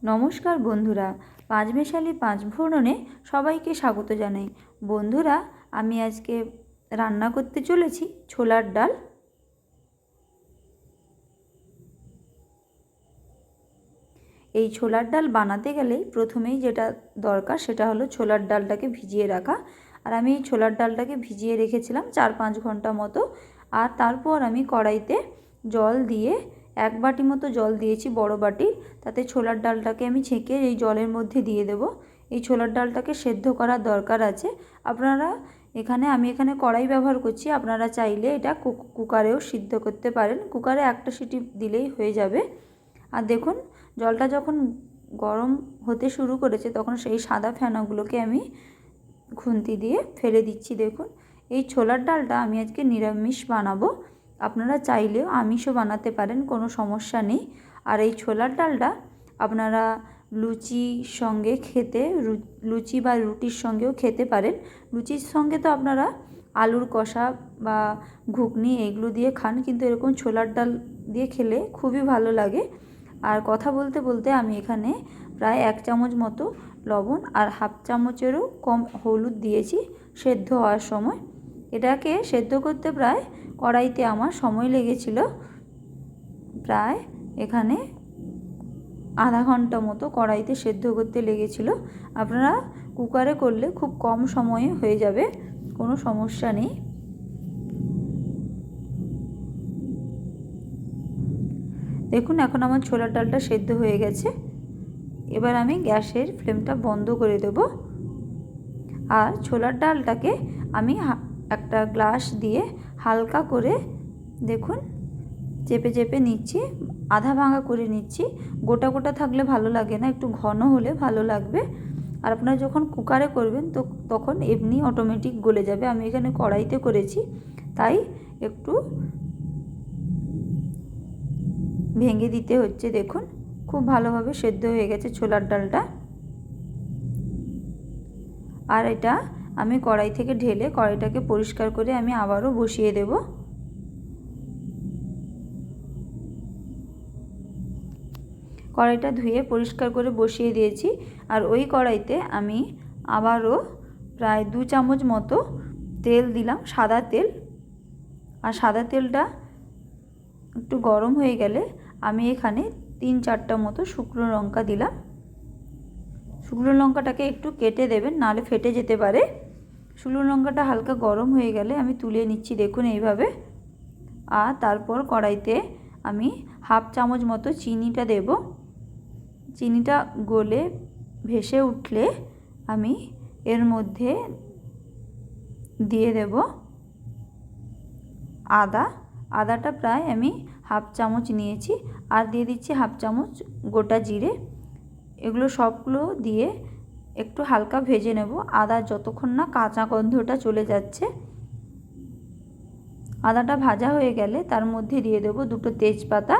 নমস্কার বন্ধুরা, পাঁচমেশালি পাঁচ ফোড়নে সবাইকে স্বাগত জানাই। বন্ধুরা, আমি আজকে রান্না করতে চলেছি ছোলার ডাল। এই ছোলার ডাল বানাতে গেলেই প্রথমেই যেটা দরকার সেটা হলো ছোলার ডালটাকে ভিজিয়ে রাখা। আর আমি এই ছোলার ডালটাকে ভিজিয়ে রেখেছিলাম 4-5 ঘন্টা মতো। আর তারপর আমি কড়াইতে জল দিয়ে 1 বাটি মতো জল দিয়েছি, বড় বাটির। তাতে ছোলার ডালটাকে আমি ছেঁকে এই জলের মধ্যে দিয়ে দেব। এই ছোলার ডালটাকে সেদ্ধ করার দরকার আছে। আপনারা আমি এখানে কড়াই ব্যবহার করছি, আপনারা চাইলে এটা কুকারেও সিদ্ধ করতে পারেন। কুকারে একটা সিটি দিলেই হয়ে যাবে। আর দেখুন, জলটা যখন গরম হতে শুরু করেছে তখন সেই সাদা ফেনাগুলোকে আমি খুন্তি দিয়ে ফেলে দিচ্ছি। দেখুন, এই ছোলার ডালটা আমি আজকে নিরামিষ বানাবো। আপনারা চাইলেও আমিষও বানাতে পারেন, কোনো সমস্যা নেই। আর এই ছোলার ডালটা আপনারা লুচির সঙ্গে খেতে, লুচি বা রুটির সঙ্গেও খেতে পারেন। লুচির সঙ্গে তো আপনারা আলুর কষা বা ঘুগনি এগুলো দিয়ে খান, কিন্তু এরকম ছোলার ডাল দিয়ে খেলে খুবই ভালো লাগে। আর কথা বলতে বলতে আমি এখানে প্রায় 1 চামচ মতো লবণ আর 1/2 চামচেরও কম হলুদ দিয়েছি সেদ্ধ হওয়ার সময়। এটাকে সেদ্ধ করতে প্রায় কড়াইতে আমার সময় লেগেছিল প্রায় এখানে আধা ঘন্টা মতো কড়াইতে সেদ্ধ করতে লেগেছিল। আপনারা কুকারে করলে খুব কম সময়ে হয়ে যাবে, কোনো সমস্যা নেই। দেখুন, এখন আমার ছোলার ডালটা সেদ্ধ হয়ে গেছে। এবার আমি গ্যাসের ফ্লেমটা বন্ধ করে দেব। আর ছোলার ডালটাকে আমি একটা গ্লাস দিয়ে হালকা করে দেখুন চেপে চেপে নিচ্ছি, আধা ভাঙা করে নিচ্ছি। গোটা গোটা থাকলে ভালো লাগে না, একটু ঘন হলে ভালো লাগবে। আর আপনারা যখন কুকারে করবেন তো তখন এমনি অটোমেটিক গলে যাবে। আমি এখানে কড়াইতে করেছি, তাই একটু ভেঙে দিতে হচ্ছে। দেখুন, খুব ভালোভাবে সেদ্ধ হয়ে গেছে ছোলার ডালটা। আর এটা আমি কড়াই থেকে ঢেলে কড়াইটাকে পরিষ্কার করে আমি আবারও বসিয়ে দেব। কড়াইটা ধুয়ে পরিষ্কার করে বসিয়ে দিয়েছি। আর ওই কড়াইতে আমি আবারও প্রায় 2 চামচ মতো তেল দিলাম, সাদা তেল। আর সাদা তেলটা একটু গরম হয়ে গেলে আমি এখানে 3-4টা মতো শুকনো লঙ্কা দিলাম। শুকনো লঙ্কাটাকে একটু কেটে দেবেন, নাহলে ফেটে যেতে পারে। শুকনো লঙ্কাটা হালকা গরম হয়ে গেলে আমি তুলে নিচ্ছি, দেখুন এইভাবে। আর তারপর কড়াইতে আমি 1/2 চামচ মতো চিনিটা দেব। চিনিটা গলে ভেসে উঠলে আমি এর মধ্যে দিয়ে দেব আদাটা প্রায় আমি 1/2 চামচ নিয়েছি। আর দিয়ে দিচ্ছি 1/2 চামচ গোটা জিরে। এগুলো সবগুলো দিয়ে একটু হালকা ভেজে নেব, আদা যতক্ষণ না কাঁচা গন্ধটা চলে যাচ্ছে। আদাটা ভাজা হয়ে গেলে তার মধ্যে দিয়ে দেব 2টো তেজপাতা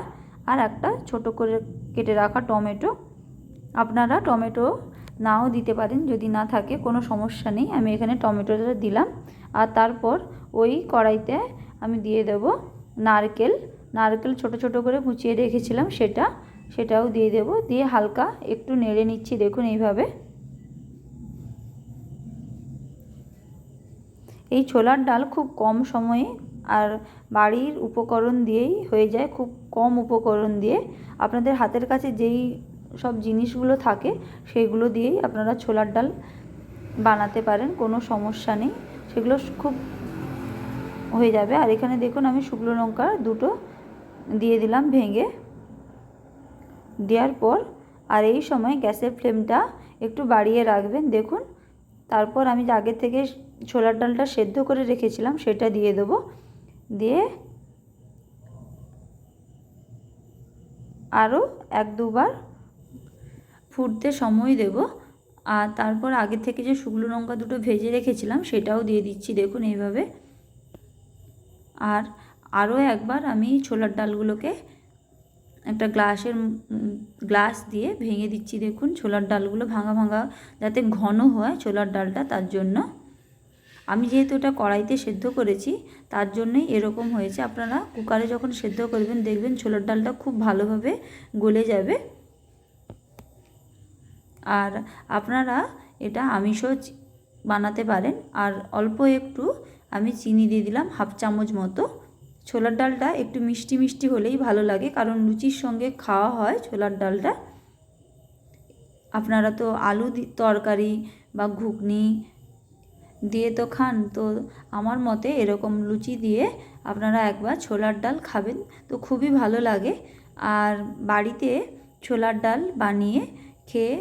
আর একটা ছোট করে কেটে রাখা টমেটো। আপনারা টমেটো নাও দিতে পারেন, যদি না থাকে কোনো সমস্যা নেই। আমি এখানে টমেটোটা দিলাম। আর তারপর ওই কড়াইতে আমি দিয়ে দেব নারকেল ছোট ছোট করে কুচিয়ে রেখেছিলাম, সেটাও দিয়ে দেব। দিয়ে হালকা একটু নেড়ে নিচ্ছি, দেখুন এইভাবে। এই ছোলার ডাল খুব কম সময়ে আর বাড়ির উপকরণ দিয়েই হয়ে যায়, খুব কম উপকরণ দিয়ে। আপনাদের হাতের কাছে যেই সব জিনিসগুলো থাকে সেগুলো দিয়েই আপনারা ছোলার ডাল বানাতে পারেন, কোনো সমস্যা নেই, সেগুলো খুব হয়ে যাবে। আর এখানে দেখুন আমি শুকনো লঙ্কা 2টো দিয়ে দিলাম ভেঙে। দেওয়ার পর আর এই সময় গ্যাসের ফ্লেমটা একটু বাড়িয়ে রাখবেন। দেখুন, তারপর আমি যে আগে থেকে ছোলার ডালটা সেদ্ধ করে রেখেছিলাম সেটা দিয়ে দেব। দিয়ে আরও 1-2 বার ফুটতে সময় দেব। আর তারপর আগে থেকে যে শুকনো লঙ্কা 2টো ভেজে রেখেছিলাম সেটাও দিয়ে দিচ্ছি, দেখুন এইভাবে। আর আরও একবার আমি ছোলার ডালগুলোকে একটা গ্লাস দিয়ে ভেঙে দিচ্ছি। দেখুন, ছোলার ডালগুলো ভাঙা ভাঙা যাতে ঘন হয় ছোলার ডালটা, তার জন্য। আমি যেহেতু এটা কড়াইতে সেদ্ধ করেছি তার জন্যই এরকম হয়েছে। আপনারা কুকারে যখন সেদ্ধ করবেন দেখবেন ছোলার ডালটা খুব ভালোভাবে গলে যাবে। আর আপনারা এটা আমিষও বানাতে পারেন। আর অল্প একটু আমি চিনি দিয়ে দিলাম, হাফ চামচ মতো। ছোলার ডালটা একটু মিষ্টি মিষ্টি হলেই ভালো লাগে, কারণ লুচির সঙ্গে খাওয়া হয় ছোলার ডালটা। আপনারা তো আলু তরকারি বা ঘুগনি দিয়ে তো খান, তো আমার মতে এরকম লুচি দিয়ে আপনারা একবার ছোলার ডাল খাবেন, তো খুবই ভালো লাগে। আর বাড়িতে ছোলার ডাল বানিয়ে খেয়ে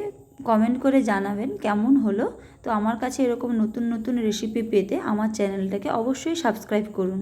কমেন্ট করে জানাবেন কেমন হলো। তো আমার কাছে এরকম নতুন নতুন রেসিপি পেতে আমার চ্যানেলটাকে অবশ্যই সাবস্ক্রাইব করুন।